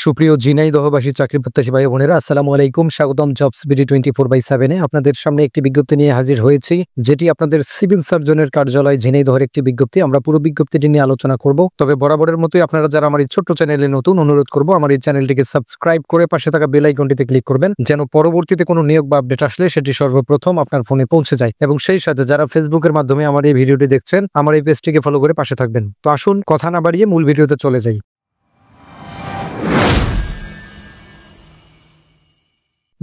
সুপ্রিয় ঝিনাইদহবাসী চাকরি প্রত্যাশী ভাই বোনেরা, আসসালামু আলাইকুম। স্বাগতম জবস বিডি 24/7 আপনাদের সামনে একটি বিজ্ঞপ্তি নিয়ে হাজির হয়েছি, যেটি আপনাদের সিভিল সার্জনের কার্যালয় ঝিনাইদহের একটি বিজ্ঞপ্তি। আমরা পুরো বিজ্ঞপ্তিটি নিয়ে আলোচনা করব। তবে বরাবরের মতোই আপনারা যারা আমার এই ছোট্ট চ্যানেলে নতুন, অনুরোধ করব আমার এই চ্যানেলটিকে সাবস্ক্রাইব করে পাশে থাকা বেল আইকনটিতে ক্লিক করবেন, যেন পরবর্তীতে কোনো নিয়োগ বা আপডেট আসলে সেটি সর্বপ্রথম আপনার ফোনে পৌঁছে যায়। এবং সেই সাথে যারা ফেসবুকের মাধ্যমে আমার এই ভিডিওটি দেখছেন, আমার এই পেজটিকে ফলো করে পাশে থাকবেন। তো আসুন কথা না বাড়িয়ে মূল ভিডিওতে চলে যাই।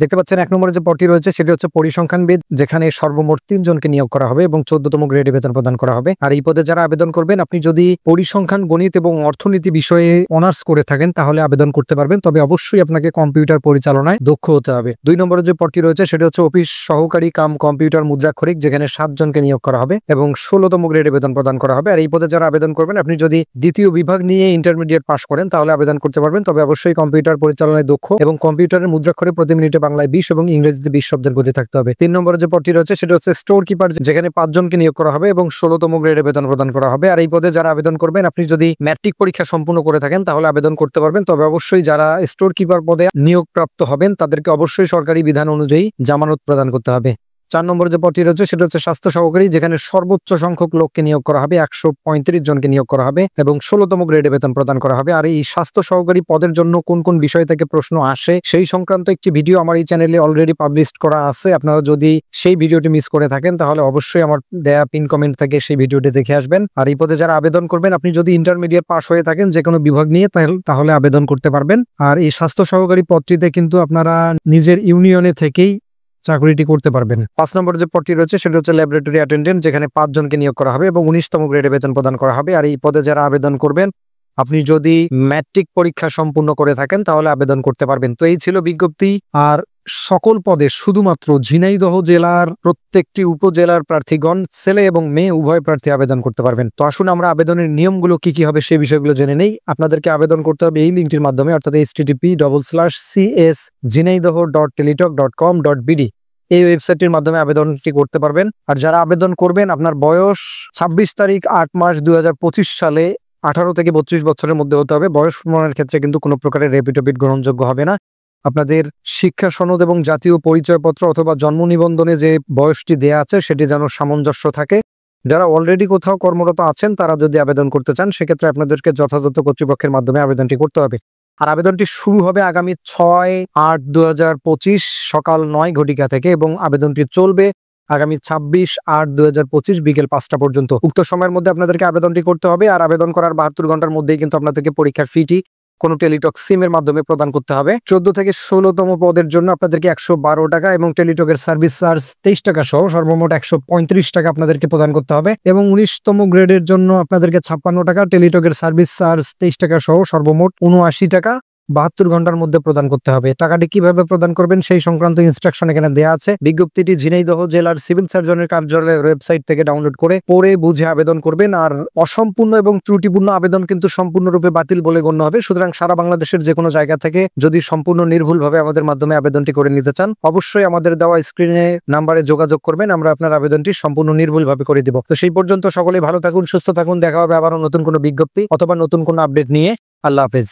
দেখতে পাচ্ছেন 1 নম্বরে যে পদটি রয়েছে সেটি হচ্ছে পরিসংখ্যানবিদ, যেখানে সর্বমোট 3 জনকে নিয়োগ করা হবে এবং 14তম গ্রেডে বেতন প্রদান করা হবে। আর এই পদে যারা আবেদন করবেন, আপনি যদি পরিসংখ্যান, গণিত এবং অর্থনীতি বিষয়ে অনার্স করে থাকেন তাহলে আবেদন করতে পারবেন। তবে অবশ্যই আপনাকে কম্পিউটার পরিচালনায় দক্ষ হতে হবে। 2 নম্বরে যে পদটি রয়েছে সেটি হচ্ছে অফিস সহকারী কাম কম্পিউটার মুদ্রাক্ষরিক, যেখানে 7 জনকে নিয়োগ করা হবে এবং 16তম গ্রেডে বেতন প্রদান করা হবে। আর এই পদে যারা আবেদন করবেন, আপনি যদি দ্বিতীয় বিভাগ নিয়ে ইন্টারমিডিয়েট পাস করেন তাহলে আবেদন করতে পারবেন। তবে অবশ্যই কম্পিউটার পরিচালনায় দক্ষ এবং কম্পিউটারের মুদ্রাক্ষরে প্রতি মিনিটে বাংলায় 20 এবং ইংরেজিতে 20 শব্দের গতি থাকতে হবে। 3 নম্বরে যে পদটি রয়েছে সেটা হচ্ছে স্টোর কিপার, যেখানে 5 জনকে নিয়োগ করা হবে এবং 16তম গ্রেডে বেতন প্রদান করা হবে। আর এই পদে যারা আবেদন করবেন, আপনি যদি ম্যাট্রিক পরীক্ষা সম্পূর্ণ করে থাকেন তাহলে আবেদন করতে পারবেন। তবে অবশ্যই যারা স্টোর কিপার পদে নিয়োগপ্রাপ্ত হবেন তাদেরকে অবশ্যই সরকারি বিধান অনুযায়ী জামানত প্রদান করতে হবে। 4 নম্বরে যে পদটি রয়েছে সেটা হচ্ছে স্বাস্থ্য সহকারী, যেখানে সর্বোচ্চ সংখ্যক লোককে নিয়োগ করা হবে, 135 জনকে নিয়োগ করা হবে এবং 16তম গ্রেডে বেতন প্রদান করা হবে। আর এই স্বাস্থ্য সহকারী পদের জন্য কোন কোন বিষয় থেকে প্রশ্ন আসে সেই সংক্রান্ত একটি ভিডিও আমার এই চ্যানেলে অলরেডি পাবলিশ করা আছে। আপনারা যদি সেই ভিডিওটি মিস করে থাকেন তাহলে অবশ্যই আমার দেয়া পিন কমেন্ট থেকে সেই ভিডিওটি দেখে আসবেন। আর এই পদে যারা আবেদন করবেন, আপনি যদি ইন্টারমিডিয়েট পাস হয়ে থাকেন যে কোনো বিভাগ নিয়ে তাহলে আবেদন করতে পারবেন। আর এই স্বাস্থ্য সহকারী পদটিতে কিন্তু আপনারা নিজের ইউনিয়নে থেকেই চাকরিটি করতে পারবেন। 5 নম্বর যে পদটি রয়েছে সেটা হচ্ছে ল্যাবরেটরি অ্যাটেন্ডেন্ট, যেখানে 5 জনকে নিয়োগ করা হবে এবং 19তম গ্রেডে বেতন প্রদান করা হবে। আর এই পদে যারা আবেদন করবেন, আপনি যদি ম্যাট্রিক পরীক্ষা সম্পূর্ণ করে থাকেন তাহলে আবেদন করতে পারবেন। তো এই ছিল বিজ্ঞপ্তি। আর সকল পদে শুধুমাত্র ঝিনাইদহ জেলার প্রত্যেকটি উপজেলার প্রার্থীগণ, ছেলে এবং মেয়ে উভয় প্রার্থী আবেদন করতে পারবেন। তো আসুন আমরা আবেদনের নিয়মগুলো কি কি হবে সেই বিষয়গুলো জেনে নেই। আপনাদেরকে আবেদন করতে হবে এই লিঙ্কটির মাধ্যমে, অর্থাৎ http://cs.jinaidh.teletalk.com.bd এই ওয়েবসাইটটির মাধ্যমে আবেদনটি করতে পারবেন। আর যারা আবেদন করবেন, আপনার বয়স 26 তারিখ 8 মাস 2025 সালে 18 থেকে 32 বছরের মধ্যে হতে হবে। বয়স প্রমাণের ক্ষেত্রে কিন্তু কোনো প্রকারের রেপিটোপিট গ্রহণযোগ্য হবে না। আপনাদের শিক্ষা সনদ এবং জাতীয় পরিচয়পত্র অথবা জন্ম নিবন্ধনে যে বয়সটি দেয়া আছে সেটি যেন সামঞ্জস্য থাকে। যারা অলরেডি কোথাও কর্মরত আছেন তারা যদি আবেদন করতে চান, সেক্ষেত্রে আপনাদেরকে যথাযথ কর্তৃপক্ষের মাধ্যমে আবেদনটি করতে হবে। আর আবেদনটি শুরু হবে আগামী 6/8/2025 সকাল 9 ঘটিকা থেকে এবং আবেদনটি চলবে আগামী 26/8/2025 বিকেল 5টা পর্যন্ত। উক্ত সময়ের মধ্যে আপনাদেরকে আবেদনটি করতে হবে। আর আবেদন করার 72 ঘন্টার মধ্যেই কিন্তু আপনাদেরকে পরীক্ষার ফিটি কোনো টেলিটক সিমের মাধ্যমে প্রদান করতে হবে। 14 থেকে 16তম পদের জন্য আপনাদেরকে 112 টাকা এবং টেলিটকের সার্ভিস চার্জ 23 টাকা সহ সর্বমোট 135 টাকা আপনাদেরকে প্রদান করতে হবে। এবং 19তম গ্রেডের জন্য আপনাদেরকে 56 টাকা, টেলিটকের সার্ভিস চার্জ 23 টাকা সহ সর্বমোট 79 টাকা 72 ঘন্টার মধ্যে প্রদান করতে হবে। টাকাটি কিভাবে প্রদান করবেন সেই সংক্রান্ত ইনস্ট্রাকশন এখানে দেওয়া আছে। বিজ্ঞপ্তিটি ঝিনাইদহ জেলার সিভিল সার্জনের কার্যালয়ের ওয়েবসাইট থেকে ডাউনলোড করে পড়ে বুঝে আবেদন করবেন। আর অসম্পূর্ণ এবং ত্রুটিপূর্ণ আবেদন কিন্তু সম্পূর্ণরূপে বাতিল বলে গণ্য হবে। সুতরাং সারা বাংলাদেশের যে কোনো জায়গা থেকে যদি সম্পূর্ণ নির্ভুলভাবে আমাদের মাধ্যমে আবেদনটি করে নিতে চান, অবশ্যই আমাদের দেওয়া স্ক্রিনে নাম্বারে যোগাযোগ করবেন। আমরা আপনার আবেদনটি সম্পূর্ণ নির্ভুলভাবে করে দিব। তো সেই পর্যন্ত সকলেই ভালো থাকুন, সুস্থ থাকুন। দেখা হবে আবারও নতুন কোনো বিজ্ঞপ্তি অথবা নতুন কোনো আপডেট নিয়ে। আল্লাহ হাফেজ।